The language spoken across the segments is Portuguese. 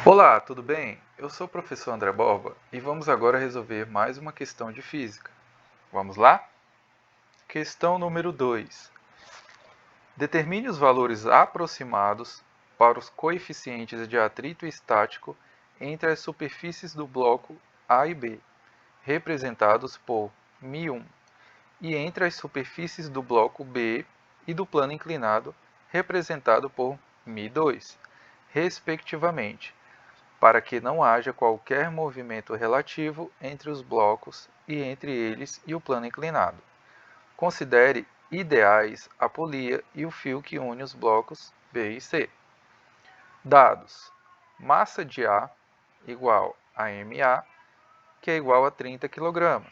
Olá, tudo bem? Eu sou o professor André Borba e vamos agora resolver mais uma questão de física. Vamos lá? Questão número 2. Determine os valores aproximados para os coeficientes de atrito estático entre as superfícies do bloco A e B, representados por μ1, e entre as superfícies do bloco B e do plano inclinado, representado por μ2, respectivamente, para que não haja qualquer movimento relativo entre os blocos e entre eles e o plano inclinado. Considere ideais a polia e o fio que une os blocos B e C. Dados: massa de A igual a MA, que é igual a 30 kg.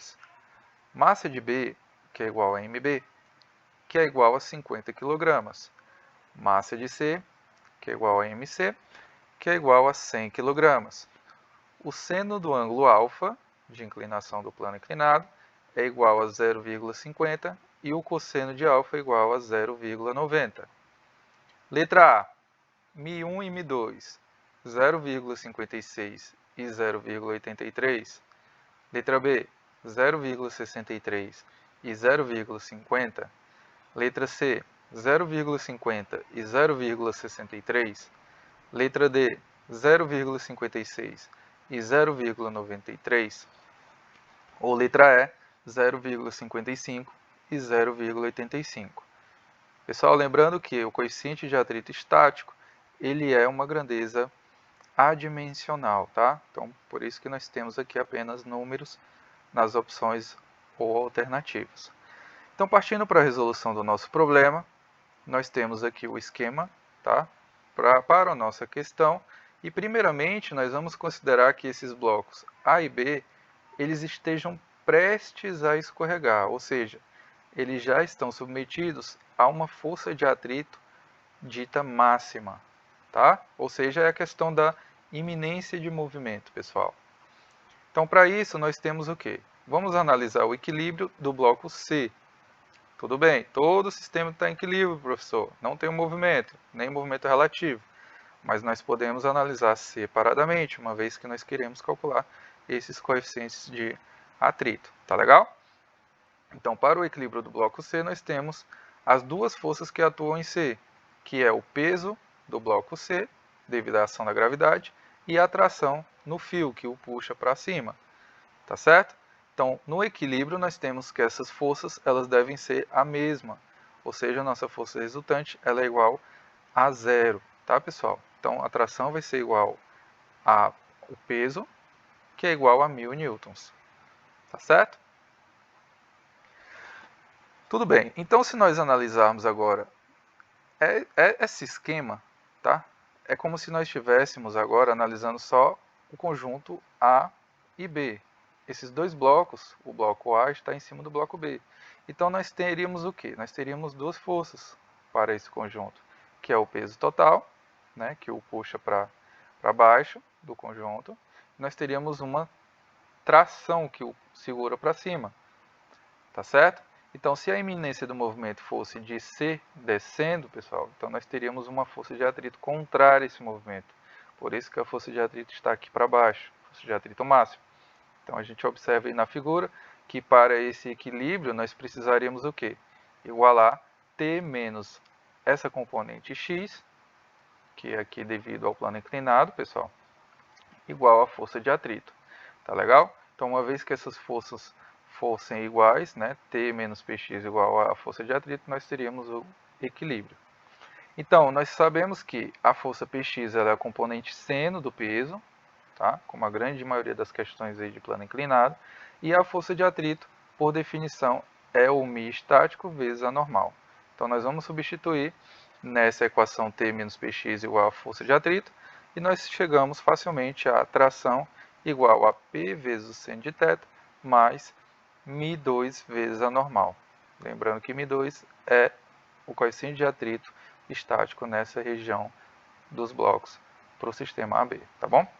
Massa de B, que é igual a MB, que é igual a 50 kg. Massa de C, que é igual a MC, que é igual a 100 kg. O seno do ângulo alfa, de inclinação do plano inclinado, é igual a 0,50 e o cosseno de alfa é igual a 0,90. Letra A, μ1 e μ2, 0,56 e 0,83. Letra B, 0,63 e 0,50. Letra C, 0,50 e 0,63. Letra D, 0,56 e 0,93, ou letra E, 0,55 e 0,85. Pessoal, lembrando que o coeficiente de atrito estático, ele é uma grandeza adimensional, tá? Então, por isso que nós temos aqui apenas números nas opções ou alternativas. Então, partindo para a resolução do nosso problema, nós temos aqui o esquema, tá? Para a nossa questão. E, primeiramente, nós vamos considerar que esses blocos A e B, eles estejam prestes a escorregar, ou seja, eles já estão submetidos a uma força de atrito dita máxima, tá? Ou seja, é a questão da iminência de movimento, pessoal. Então, para isso, nós temos o quê? Vamos analisar o equilíbrio do bloco C. Tudo bem, todo o sistema está em equilíbrio, professor. Não tem movimento, nem movimento relativo. Mas nós podemos analisar separadamente, uma vez que nós queremos calcular esses coeficientes de atrito. Tá legal? Então, para o equilíbrio do bloco C, nós temos as duas forças que atuam em C, que é o peso do bloco C, devido à ação da gravidade, e a atração no fio, que o puxa para cima. Tá certo? Então, no equilíbrio, nós temos que essas forças elas devem ser a mesma, ou seja, a nossa força resultante ela é igual a zero, tá, pessoal? Então, a tração vai ser igual ao peso, que é igual a 1000 newtons, tá certo? Tudo bem, então se nós analisarmos agora esse esquema, tá? É como se nós estivéssemos agora analisando só o conjunto A e B. Esses dois blocos, o bloco A está em cima do bloco B. Então nós teríamos o quê? Nós teríamos duas forças para esse conjunto, que é o peso total, né, que o puxa para baixo do conjunto. Nós teríamos uma tração que o segura para cima, tá certo? Então, se a iminência do movimento fosse de C descendo, pessoal, então nós teríamos uma força de atrito contrária a esse movimento. Por isso que a força de atrito está aqui para baixo, força de atrito máximo. Então, a gente observa aí na figura que para esse equilíbrio nós precisaríamos o quê? Igualar T menos essa componente X, que é aqui devido ao plano inclinado, pessoal, igual à força de atrito. Tá legal? Então, uma vez que essas forças fossem iguais, né, T menos Px igual à força de atrito, nós teríamos o equilíbrio. Então, nós sabemos que a força Px ela é a componente seno do peso, tá? Como a grande maioria das questões aí de plano inclinado, e a força de atrito, por definição, é o μ estático vezes a normal. Então, nós vamos substituir nessa equação T menos Px igual a força de atrito, e nós chegamos facilmente à tração igual a P vezes o seno de θ mais μ2 vezes a normal. Lembrando que μ2 é o coeficiente de atrito estático nessa região dos blocos para o sistema AB, tá bom?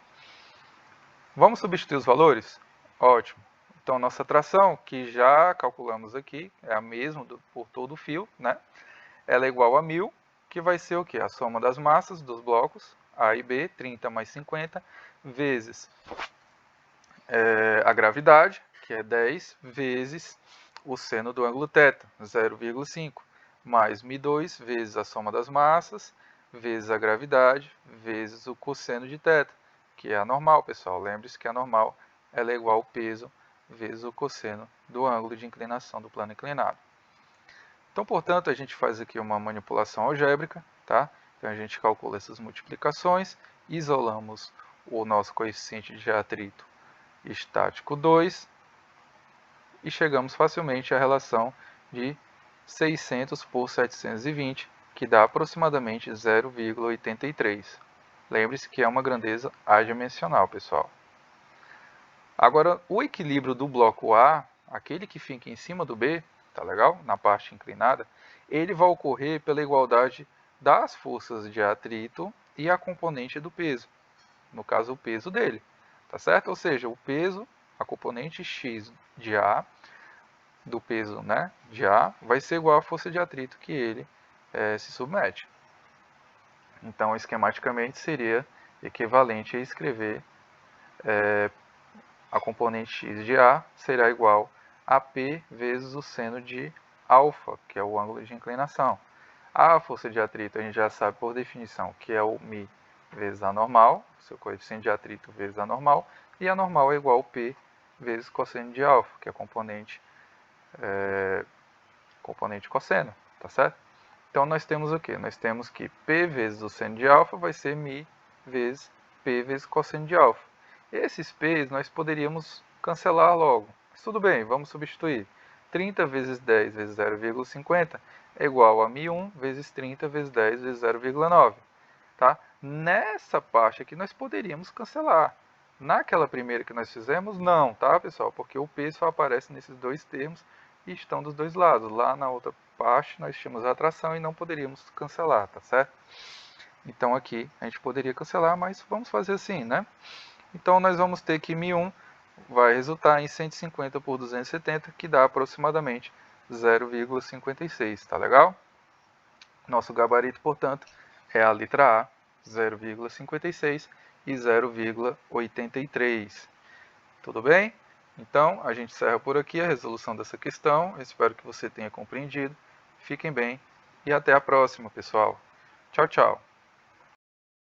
Vamos substituir os valores? Ótimo. Então, nossa tração, que já calculamos aqui, é a mesma por todo o fio, né? Ela é igual a 1000, que vai ser o quê? A soma das massas dos blocos A e B, 30 mais 50, vezes a gravidade, que é 10, vezes o seno do ângulo θ, 0,5, mais μ2 vezes a soma das massas, vezes a gravidade, vezes o cosseno de θ, que é a normal, pessoal. Lembre-se que a normal ela é igual ao peso vezes o cosseno do ângulo de inclinação do plano inclinado. Então, portanto, a gente faz aqui uma manipulação algébrica, tá? Então, a gente calcula essas multiplicações, isolamos o nosso coeficiente de atrito estático 2 e chegamos facilmente à relação de 600 por 720, que dá aproximadamente 0,83. Lembre-se que é uma grandeza adimensional, pessoal. Agora, o equilíbrio do bloco A, aquele que fica em cima do B, tá legal? Na parte inclinada, ele vai ocorrer pela igualdade das forças de atrito e a componente do peso. No caso, o peso dele, tá certo? Ou seja, o peso, a componente x de A, do peso, né, de A, vai ser igual à força de atrito que ele se submete. Então, esquematicamente, seria equivalente a escrever a componente x de A será igual a P vezes o seno de alfa, que é o ângulo de inclinação. A força de atrito a gente já sabe por definição que é o μ vezes a normal, seu coeficiente de atrito vezes a normal, e a normal é igual a P vezes cosseno de alfa, que é a componente cosseno, tá certo? Então nós temos o quê? Nós temos que P vezes o seno de alfa vai ser μ vezes P vezes cosseno de alfa. Esses P's nós poderíamos cancelar logo. Mas tudo bem, vamos substituir. 30 vezes 10 vezes 0,50 é igual a μ1 vezes 30 vezes 10 vezes 0,9. Tá? Nessa parte aqui nós poderíamos cancelar. Naquela primeira que nós fizemos, não, tá, pessoal? Porque o P só aparece nesses dois termos e estão dos dois lados. Lá na outra parte nós tínhamos a atração e não poderíamos cancelar, tá certo? Então aqui a gente poderia cancelar, mas vamos fazer assim, né? Então nós vamos ter que μ1 vai resultar em 150 por 270, que dá aproximadamente 0,56, tá legal? Nosso gabarito, portanto, é a letra A, 0,56 e 0,83. Tudo bem? Então, a gente encerra por aqui a resolução dessa questão. Espero que você tenha compreendido. Fiquem bem e até a próxima, pessoal. Tchau, tchau.